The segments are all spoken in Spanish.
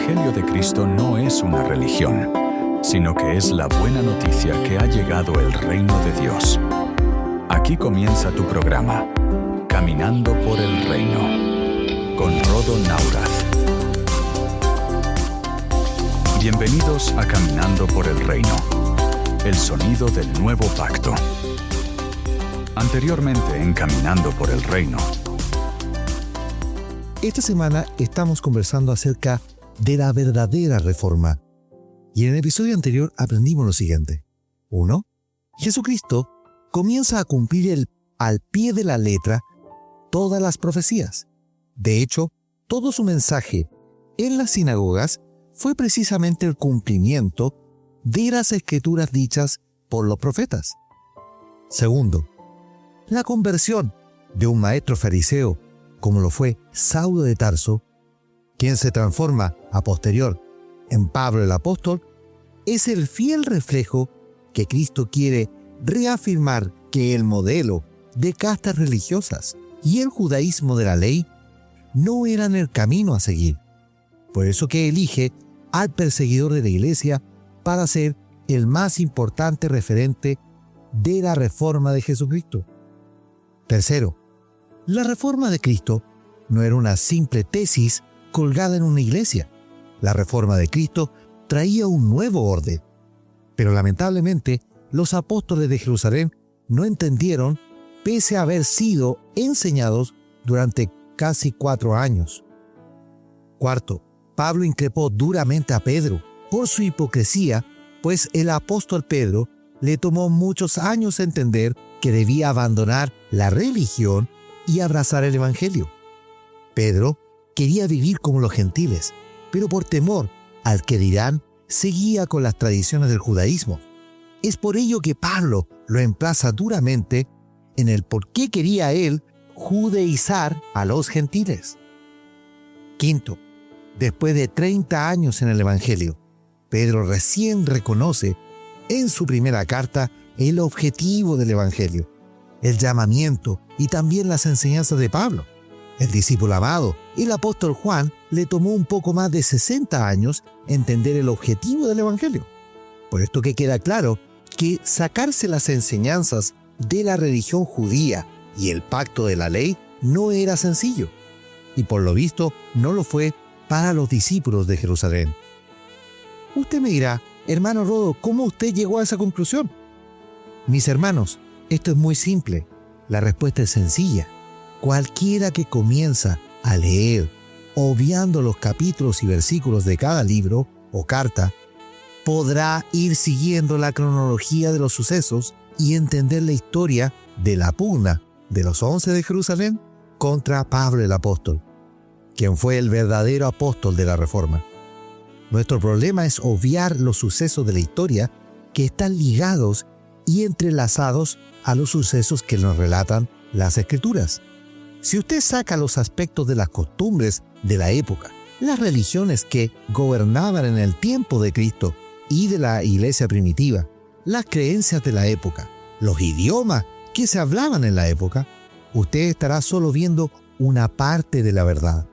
Evangelio de Cristo no es una religión, sino que es la buena noticia que ha llegado el reino de Dios. Aquí comienza tu programa, Caminando por el Reino, con Rodo Naurath. Bienvenidos a Caminando por el Reino, el sonido del nuevo pacto. Anteriormente en Caminando por el Reino. Esta semana estamos conversando acerca de la verdadera reforma. Y en el episodio anterior aprendimos lo siguiente. 1. Jesucristo comienza a cumplir al pie de la letra todas las profecías. De hecho, todo su mensaje en las sinagogas fue precisamente el cumplimiento de las escrituras dichas por los profetas. 2. La conversión de un maestro fariseo, como lo fue Saulo de Tarso, quien se transforma a posterior en Pablo el apóstol, es el fiel reflejo que Cristo quiere reafirmar que el modelo de castas religiosas y el judaísmo de la ley no eran el camino a seguir. Por eso que elige al perseguidor de la iglesia para ser el más importante referente de la reforma de Jesucristo. 3. La reforma de Cristo no era una simple tesis colgada en una iglesia. La reforma de Cristo traía un nuevo orden. Pero lamentablemente, los apóstoles de Jerusalén no entendieron, pese a haber sido enseñados durante casi 4 años. 4. Pablo increpó duramente a Pedro por su hipocresía, pues el apóstol Pedro le tomó muchos años entender que debía abandonar la religión y abrazar el evangelio. Pedro quería vivir como los gentiles, pero por temor al que dirán, seguía con las tradiciones del judaísmo. Es por ello que Pablo lo emplaza duramente en el por qué quería él judaizar a los gentiles. 5. Después de 30 años en el evangelio, Pedro recién reconoce en su primera carta el objetivo del evangelio, el llamamiento y también las enseñanzas de Pablo. El discípulo amado, el apóstol Juan, le tomó un poco más de 60 años entender el objetivo del evangelio. Por esto que queda claro que sacarse las enseñanzas de la religión judía y el pacto de la ley no era sencillo. Y por lo visto no lo fue para los discípulos de Jerusalén. Usted me dirá, hermano Rodo, ¿cómo usted llegó a esa conclusión? Mis hermanos, esto es muy simple. La respuesta es sencilla. Cualquiera que comienza a leer, obviando los capítulos y versículos de cada libro o carta, podrá ir siguiendo la cronología de los sucesos y entender la historia de la pugna de los 11 de Jerusalén contra Pablo el apóstol, quien fue el verdadero apóstol de la Reforma. Nuestro problema es obviar los sucesos de la historia que están ligados y entrelazados a los sucesos que nos relatan las Escrituras. Si usted saca los aspectos de las costumbres de la época, las religiones que gobernaban en el tiempo de Cristo y de la iglesia primitiva, las creencias de la época, los idiomas que se hablaban en la época, usted estará solo viendo una parte de la verdad.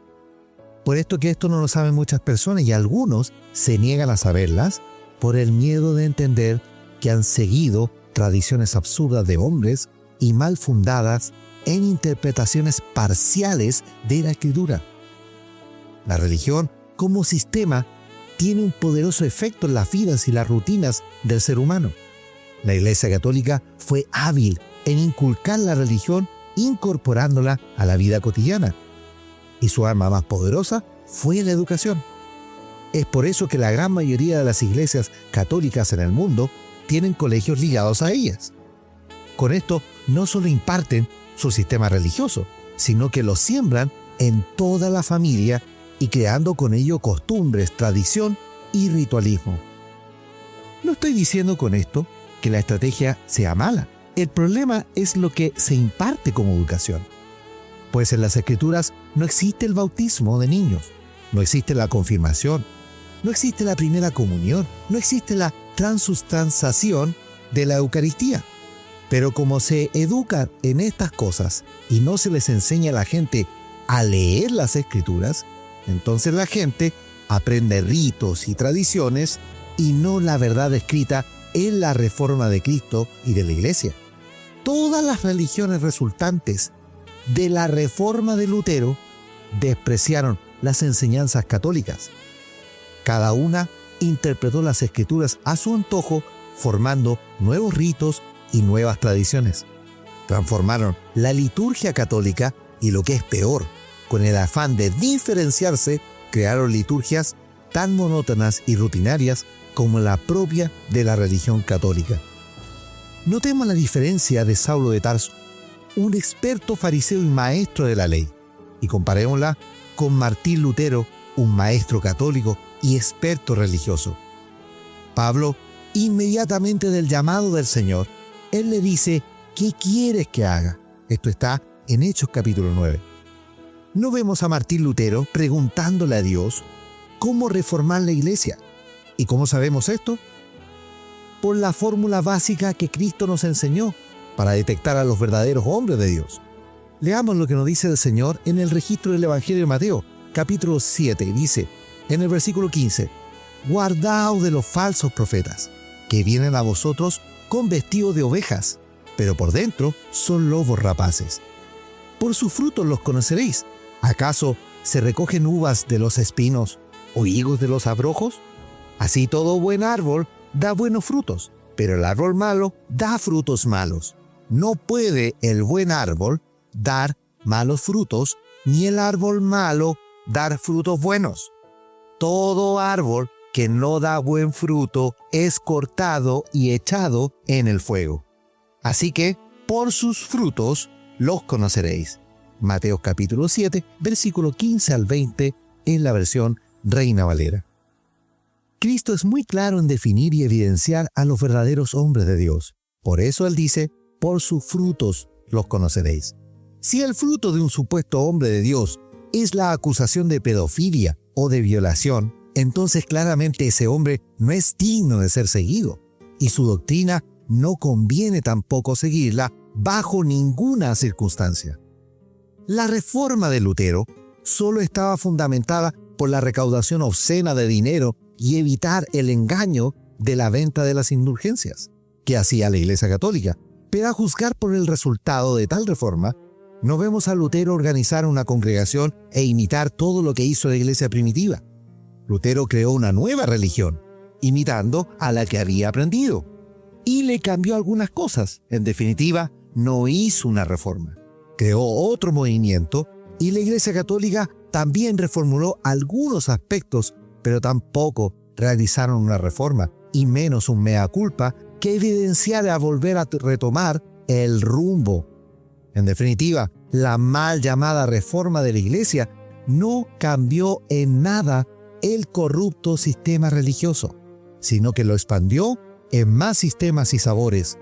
Por esto que esto no lo saben muchas personas y algunos se niegan a saberlas por el miedo de entender que han seguido tradiciones absurdas de hombres y mal fundadas en interpretaciones parciales de la Escritura. La religión, como sistema, tiene un poderoso efecto en las vidas y las rutinas del ser humano. La Iglesia Católica fue hábil en inculcar la religión incorporándola a la vida cotidiana. Y su arma más poderosa fue la educación. Es por eso que la gran mayoría de las iglesias católicas en el mundo tienen colegios ligados a ellas. Con esto no solo imparten su sistema religioso, sino que lo siembran en toda la familia y creando con ello costumbres, tradición y ritualismo. No estoy diciendo con esto que la estrategia sea mala. El problema es lo que se imparte como educación. Pues en las Escrituras no existe el bautismo de niños, no existe la confirmación, no existe la primera comunión, no existe la transustanciación de la Eucaristía. Pero como se educa en estas cosas y no se les enseña a la gente a leer las Escrituras, entonces la gente aprende ritos y tradiciones y no la verdad escrita en la reforma de Cristo y de la Iglesia. Todas las religiones resultantes de la reforma de Lutero despreciaron las enseñanzas católicas. Cada una interpretó las Escrituras a su antojo, formando nuevos ritos y nuevas tradiciones. Transformaron la liturgia católica y, lo que es peor, con el afán de diferenciarse, crearon liturgias tan monótonas y rutinarias como la propia de la religión católica. Notemos la diferencia de Saulo de Tarso, un experto fariseo y maestro de la ley, y comparémosla con Martín Lutero, un maestro católico y experto religioso. Pablo, inmediatamente del llamado del Señor, él le dice: ¿qué quieres que haga? Esto está en Hechos capítulo 9. No vemos a Martín Lutero preguntándole a Dios cómo reformar la iglesia. ¿Y cómo sabemos esto? Por la fórmula básica que Cristo nos enseñó para detectar a los verdaderos hombres de Dios. Leamos lo que nos dice el Señor en el registro del Evangelio de Mateo, capítulo 7, y dice, en el versículo 15, «Guardaos de los falsos profetas, que vienen a vosotros con vestido de ovejas, pero por dentro son lobos rapaces. Por sus frutos los conoceréis. ¿Acaso se recogen uvas de los espinos o higos de los abrojos? Así todo buen árbol da buenos frutos, pero el árbol malo da frutos malos. No puede el buen árbol dar malos frutos, ni el árbol malo dar frutos buenos. Todo árbol que no da buen fruto es cortado y echado en el fuego. Así que, por sus frutos los conoceréis». Mateo capítulo 7, versículo 15 al 20, en la versión Reina Valera. Cristo es muy claro en definir y evidenciar a los verdaderos hombres de Dios. Por eso Él dice, por sus frutos los conoceréis. Si el fruto de un supuesto hombre de Dios es la acusación de pedofilia o de violación, entonces claramente ese hombre no es digno de ser seguido, y su doctrina no conviene tampoco seguirla bajo ninguna circunstancia. La reforma de Lutero solo estaba fundamentada por la recaudación obscena de dinero y evitar el engaño de la venta de las indulgencias que hacía la Iglesia Católica. Pero a juzgar por el resultado de tal reforma, no vemos a Lutero organizar una congregación e imitar todo lo que hizo la Iglesia primitiva. Lutero creó una nueva religión, imitando a la que había aprendido, y le cambió algunas cosas. En definitiva, no hizo una reforma. Creó otro movimiento, y la Iglesia Católica también reformuló algunos aspectos, pero tampoco realizaron una reforma, y menos un mea culpa que evidenciara volver a retomar el rumbo. En definitiva, la mal llamada reforma de la Iglesia no cambió en nada el corrupto sistema religioso, sino que lo expandió en más sistemas y sabores.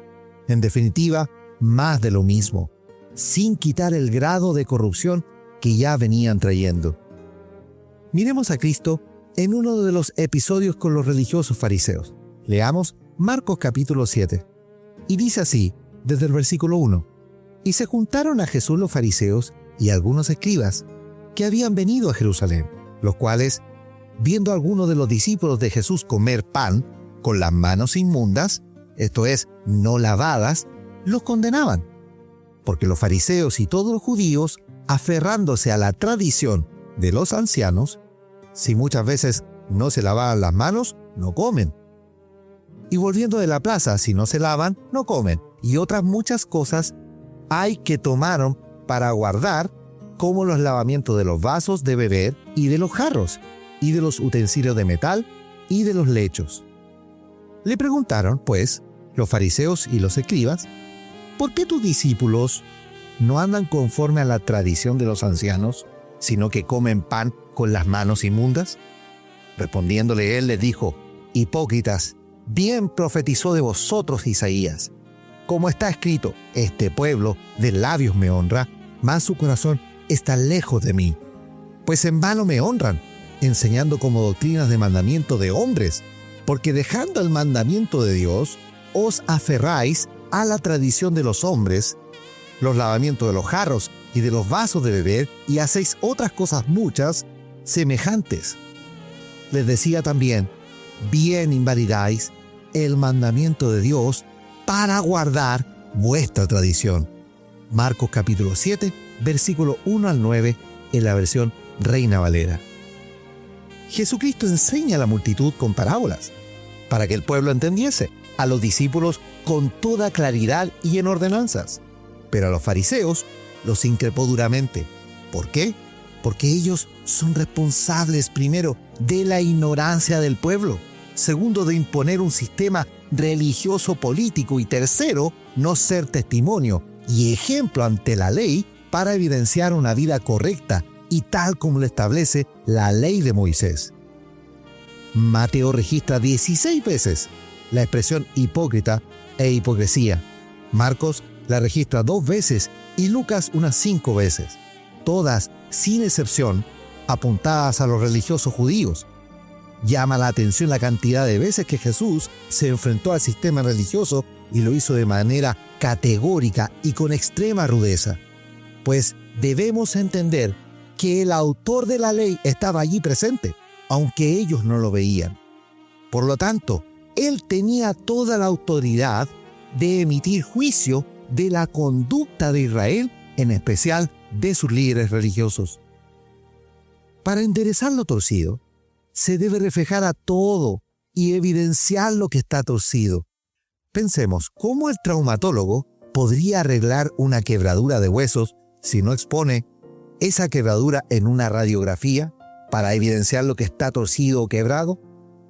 En definitiva, más de lo mismo, sin quitar el grado de corrupción que ya venían trayendo. Miremos a Cristo en uno de los episodios con los religiosos fariseos. Leamos Marcos capítulo 7. Y dice así, desde el versículo 1. «Y se juntaron a Jesús los fariseos y algunos escribas que habían venido a Jerusalén, los cuales, viendo a algunos de los discípulos de Jesús comer pan con las manos inmundas, esto es, no lavadas, los condenaban. Porque los fariseos y todos los judíos, aferrándose a la tradición de los ancianos, si muchas veces no se lavaban las manos, no comen. Y volviendo de la plaza, si no se lavan, no comen. Y otras muchas cosas hay que tomaron para guardar, como los lavamientos de los vasos de beber y de los jarros, y de los utensilios de metal y de los lechos». Le preguntaron, pues, los fariseos y los escribas, «¿Por qué tus discípulos no andan conforme a la tradición de los ancianos, sino que comen pan con las manos inmundas?» Respondiéndole él les dijo, «Hipócritas, bien profetizó de vosotros Isaías. Como está escrito, este pueblo de labios me honra, mas su corazón está lejos de mí. Pues en vano me honran, enseñando como doctrinas de mandamiento de hombres, porque dejando el mandamiento de Dios, os aferráis a la tradición de los hombres, los lavamientos de los jarros y de los vasos de beber, y hacéis otras cosas muchas semejantes». les decía también: bien invalidáis el mandamiento de Dios para guardar vuestra tradición. Marcos capítulo 7, versículo 1 al 9, en la versión Reina Valera. Jesucristo enseña a la multitud con parábolas, para que el pueblo entendiese, a los discípulos con toda claridad y en ordenanzas. Pero a los fariseos los increpó duramente. ¿Por qué? Porque ellos son responsables, primero, de la ignorancia del pueblo, segundo, de imponer un sistema religioso político, y tercero, no ser testimonio y ejemplo ante la ley para evidenciar una vida correcta y tal como lo establece la ley de Moisés. Mateo registra 16 veces la expresión hipócrita e hipocresía. Marcos la registra 2 veces y Lucas unas 5 veces, todas, sin excepción, apuntadas a los religiosos judíos. Llama la atención la cantidad de veces que Jesús se enfrentó al sistema religioso y lo hizo de manera categórica y con extrema rudeza, pues debemos entender que el autor de la ley estaba allí presente, aunque ellos no lo veían. Por lo tanto, él tenía toda la autoridad de emitir juicio de la conducta de Israel, en especial de sus líderes religiosos. Para enderezar lo torcido, se debe reflejar a todo y evidenciar lo que está torcido. Pensemos, ¿cómo el traumatólogo podría arreglar una quebradura de huesos si no expone esa quebradura en una radiografía para evidenciar lo que está torcido o quebrado?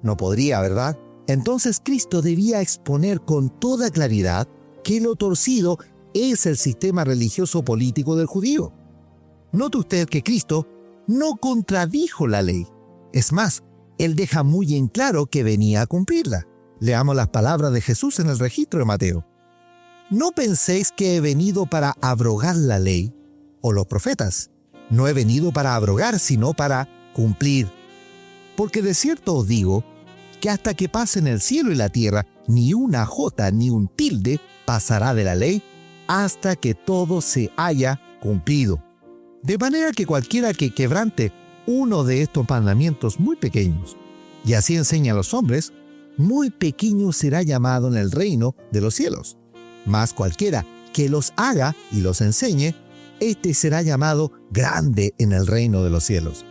No podría, ¿verdad? Entonces Cristo debía exponer con toda claridad que lo torcido es el sistema religioso político del judío. Note usted que Cristo no contradijo la ley. Es más, él deja muy en claro que venía a cumplirla. Leamos las palabras de Jesús en el registro de Mateo. No penséis que he venido para abrogar la ley o los profetas. No he venido para abrogar, sino para cumplir. Porque de cierto os digo que hasta que pasen el cielo y la tierra, ni una jota ni un tilde pasará de la ley hasta que todo se haya cumplido. De manera que cualquiera que quebrante uno de estos mandamientos muy pequeños, y así enseña a los hombres, muy pequeño será llamado en el reino de los cielos. Mas cualquiera que los haga y los enseñe, éste será llamado grande en el reino de los cielos.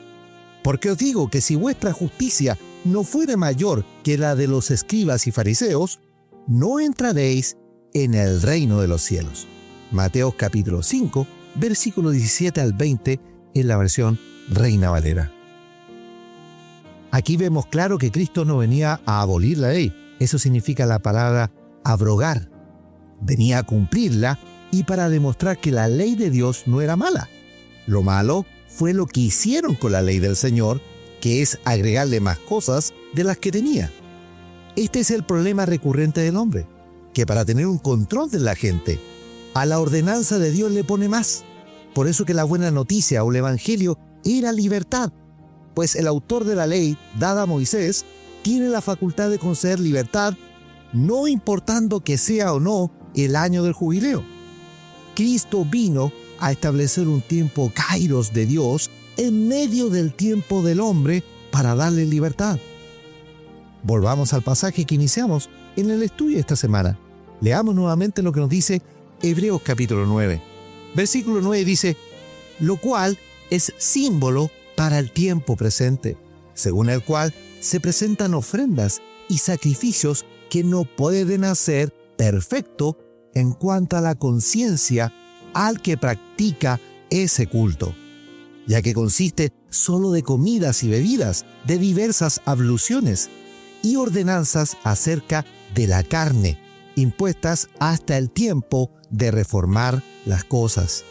Porque os digo que si vuestra justicia no fuere mayor que la de los escribas y fariseos, no entraréis en el reino de los cielos. Mateo capítulo 5, versículo 17 al 20, en la versión Reina Valera. Aquí vemos claro que Cristo no venía a abolir la ley. Eso significa la palabra abrogar. Venía a cumplirla y para demostrar que la ley de Dios no era mala. Lo malo fue lo que hicieron con la ley del Señor, que es agregarle más cosas de las que tenía. Este es el problema recurrente del hombre, que para tener un control de la gente, a la ordenanza de Dios le pone más. Por eso que la buena noticia o el evangelio era libertad, pues el autor de la ley dada a Moisés tiene la facultad de conceder libertad, no importando que sea o no el año del jubileo. Cristo vino a establecer un tiempo kairos de Dios en medio del tiempo del hombre para darle libertad. Volvamos al pasaje que iniciamos en el estudio de esta semana. Leamos nuevamente lo que nos dice Hebreos capítulo 9. Versículo 9 dice: lo cual es símbolo para el tiempo presente, según el cual se presentan ofrendas y sacrificios que no pueden hacer perfecto en cuanto a la conciencia al que practica ese culto, ya que consiste solo de comidas y bebidas, de diversas abluciones y ordenanzas acerca de la carne, impuestas hasta el tiempo de reformar las cosas.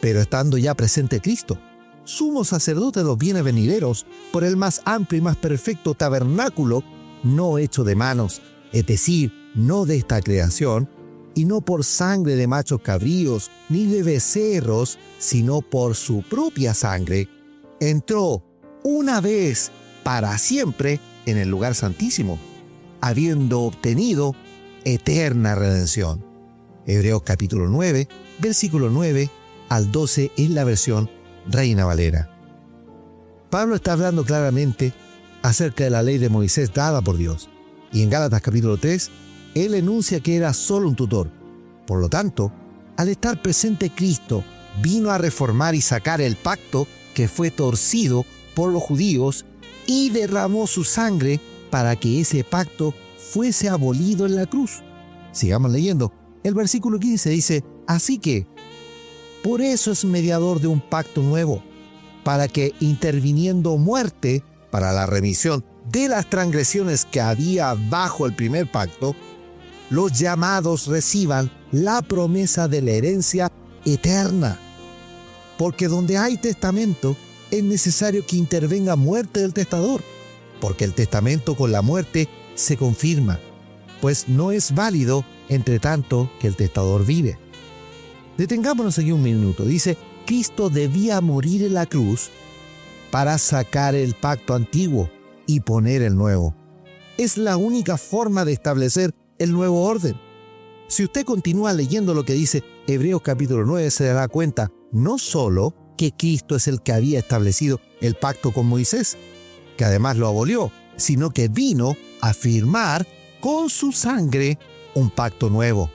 Pero estando ya presente Cristo, sumo sacerdote de los bienes venideros, por el más amplio y más perfecto tabernáculo, no hecho de manos, es decir, no de esta creación, y no por sangre de machos cabríos, ni de becerros, sino por su propia sangre, entró una vez para siempre en el lugar santísimo, habiendo obtenido eterna redención. Hebreos capítulo 9, versículo 9 al 12 en la versión Reina Valera. Pablo está hablando claramente acerca de la ley de Moisés dada por Dios. Y en Gálatas capítulo 3, él enuncia que era solo un tutor. Por lo tanto, al estar presente Cristo, vino a reformar y sacar el pacto que fue torcido por los judíos y derramó su sangre para que ese pacto fuese abolido en la cruz. Sigamos leyendo. El versículo 15 dice, así que, por eso es mediador de un pacto nuevo, para que interviniendo muerte para la remisión de las transgresiones que había bajo el primer pacto, los llamados reciban la promesa de la herencia eterna. Porque donde hay testamento, es necesario que intervenga muerte del testador, porque el testamento con la muerte se confirma, pues no es válido entre tanto que el testador vive. Detengámonos aquí un minuto. Dice, Cristo debía morir en la cruz para sacar el pacto antiguo y poner el nuevo. Es la única forma de establecer el nuevo orden. Si usted continúa leyendo lo que dice Hebreos capítulo 9, se dará cuenta no solo que Cristo es el que había establecido el pacto con Moisés, que además lo abolió, sino que vino a firmar con su sangre un pacto nuevo.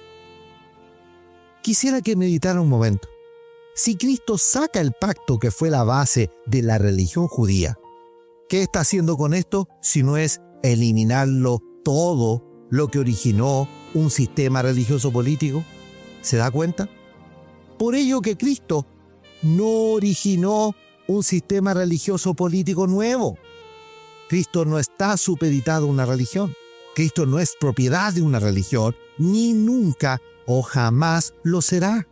Quisiera que meditara un momento. Si Cristo saca el pacto que fue la base de la religión judía, ¿qué está haciendo con esto si no es eliminarlo todo lo que originó un sistema religioso político? ¿Se da cuenta? Por ello que Cristo no originó un sistema religioso político nuevo. Cristo no está supeditado a una religión. Cristo no es propiedad de una religión, ni nunca o jamás lo será.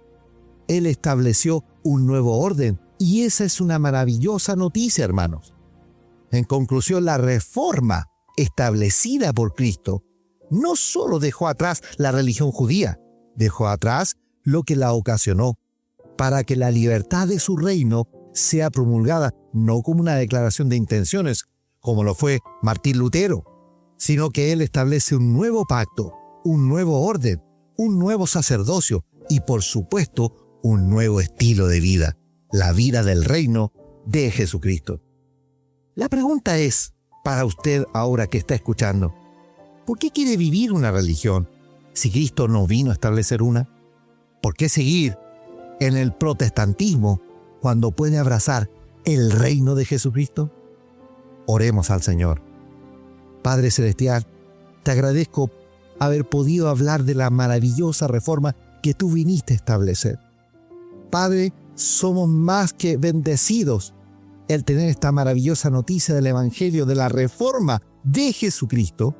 Él estableció un nuevo orden, y esa es una maravillosa noticia, hermanos. En conclusión, la reforma establecida por Cristo no solo dejó atrás la religión judía, dejó atrás lo que la ocasionó, para que la libertad de su reino sea promulgada no como una declaración de intenciones, como lo fue Martín Lutero, sino que él establece un nuevo pacto, un nuevo orden, un nuevo sacerdocio y, por supuesto, un nuevo estilo de vida, la vida del reino de Jesucristo. La pregunta es, para usted ahora que está escuchando, ¿por qué quiere vivir una religión si Cristo no vino a establecer una? ¿Por qué seguir en el protestantismo cuando puede abrazar el reino de Jesucristo? Oremos al Señor. Padre Celestial, te agradezco haber podido hablar de la maravillosa reforma que tú viniste a establecer. Padre, somos más que bendecidos el tener esta maravillosa noticia del Evangelio, de la reforma de Jesucristo,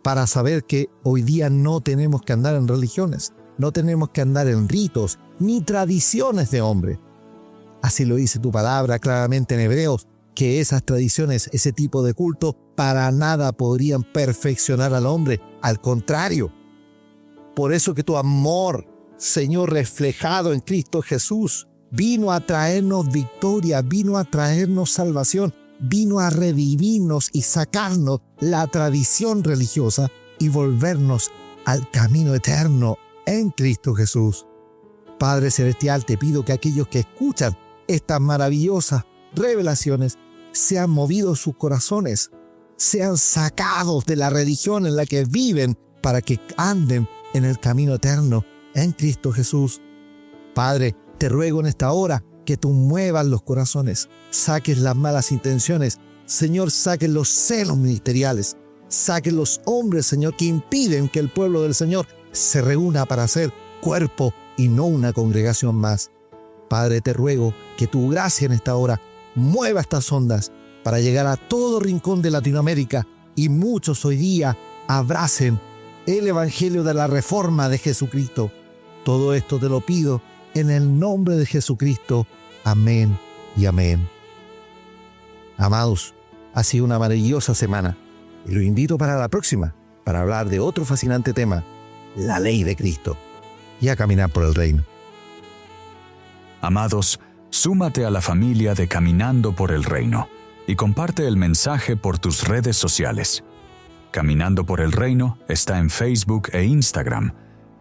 para saber que hoy día no tenemos que andar en religiones, no tenemos que andar en ritos ni tradiciones de hombre. Así lo dice tu palabra claramente en Hebreos, que esas tradiciones, ese tipo de culto, para nada podrían perfeccionar al hombre. Al contrario, por eso que tu amor, Señor, reflejado en Cristo Jesús, vino a traernos victoria, vino a traernos salvación, vino a revivirnos y sacarnos la tradición religiosa y volvernos al camino eterno en Cristo Jesús. Padre Celestial, te pido que aquellos que escuchan estas maravillosas revelaciones sean movidos sus corazones, sean sacados de la religión en la que viven para que anden en el camino eterno en Cristo Jesús. Padre, te ruego en esta hora que tú muevas los corazones, saques las malas intenciones, Señor, saques los celos ministeriales, saques los hombres, Señor, que impiden que el pueblo del Señor se reúna para ser cuerpo y no una congregación más. Padre, te ruego que tu gracia en esta hora mueva estas ondas para llegar a todo rincón de Latinoamérica y muchos hoy día abracen el Evangelio de la Reforma de Jesucristo. Todo esto te lo pido en el nombre de Jesucristo. Amén y amén. Amados, ha sido una maravillosa semana y los invito para la próxima para hablar de otro fascinante tema, la ley de Cristo, y a caminar por el reino. Amados, súmate a la familia de Caminando por el Reino y comparte el mensaje por tus redes sociales. Caminando por el Reino está en Facebook e Instagram.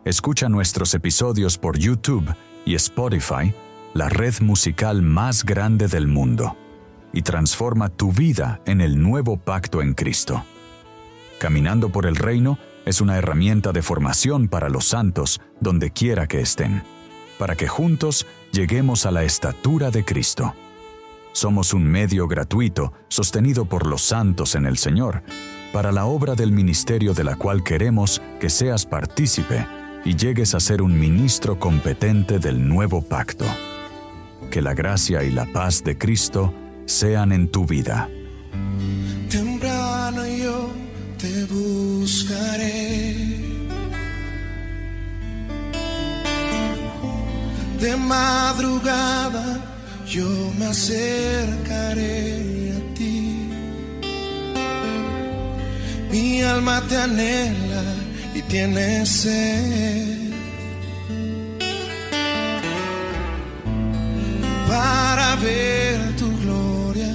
Escucha nuestros episodios por YouTube y Spotify, la red musical más grande del mundo. y transforma tu vida en el nuevo pacto en Cristo. Caminando por el reino es una herramienta de formación para los santos donde quiera que estén, para que juntos lleguemos a la estatura de Cristo. Somos un medio gratuito sostenido por los santos en el Señor, para la obra del ministerio de la cual queremos que seas partícipe y llegues a ser un ministro competente del nuevo pacto. Que la gracia y la paz de Cristo sean en tu vida. Temprano yo te buscaré, de madrugada yo me acercaré a ti. Mi alma te anhela y tiene sed, para ver tu gloria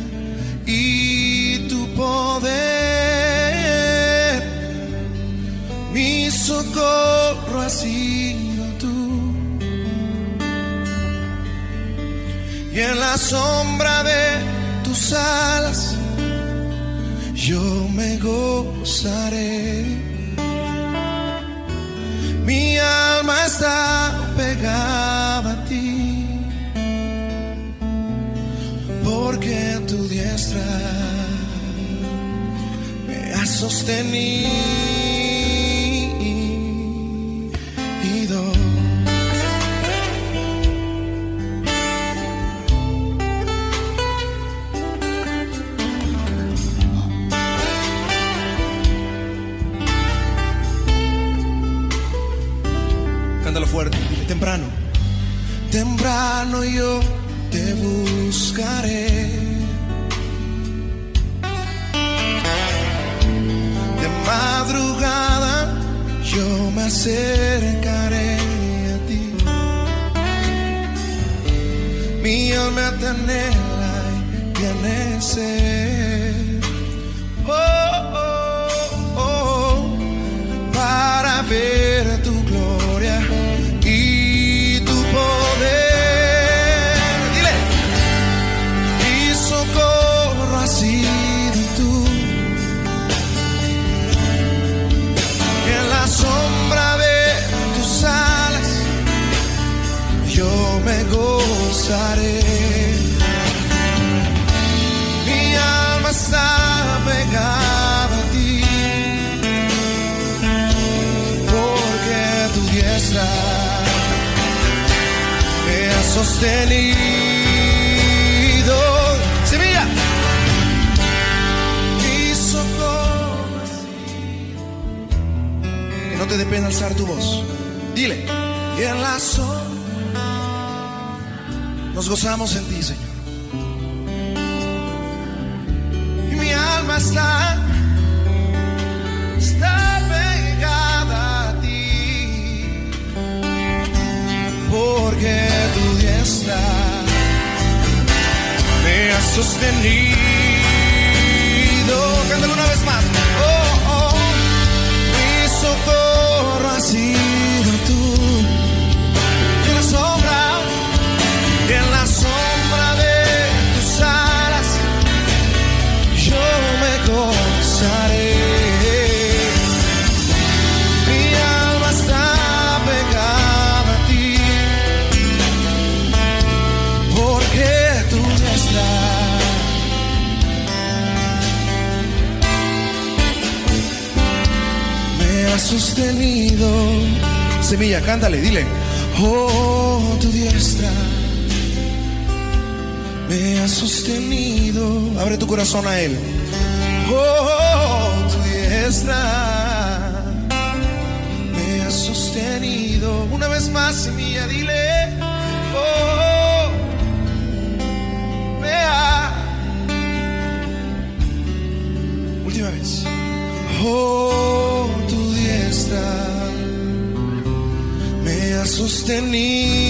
y tu poder. Mi socorro ha sido tú, y en la sombra de tus alas yo me gozaré. Mi alma está pegada a ti, porque tu diestra me ha sostenido. Cántalo fuerte, dile temprano. Temprano yo te buscaré, de madrugada yo me acercaré a ti. Mi alma te anhela y tiene sed, para ver tu gloria y tu poder. Dile, mi socorro ha sido tú, en la sombra de tus alas yo me gozaré. Mi alma está pegada a ti, porque tu diestra me ha sostenido. Semilla, mi socorro. Que no te dé pena alzar tu voz. Dile, y en la sombra nos gozamos en ti, Señor. Y mi alma está pegada a ti, porque tu diestra me ha sostenido. Cántalo una vez más. Oh, oh, mi socorro ha sido tú, en la sombra de tus alas yo me gozaré. Mi alma está pegada a ti, porque tu diestra me ha sostenido. Semilla, cántale, dile, oh, tu diestra me ha sostenido. Abre tu corazón a Él. Oh, tu diestra me ha sostenido. Una vez más, semilla, dile, oh, me ha. Última vez. Oh, tu diestra me ha sostenido.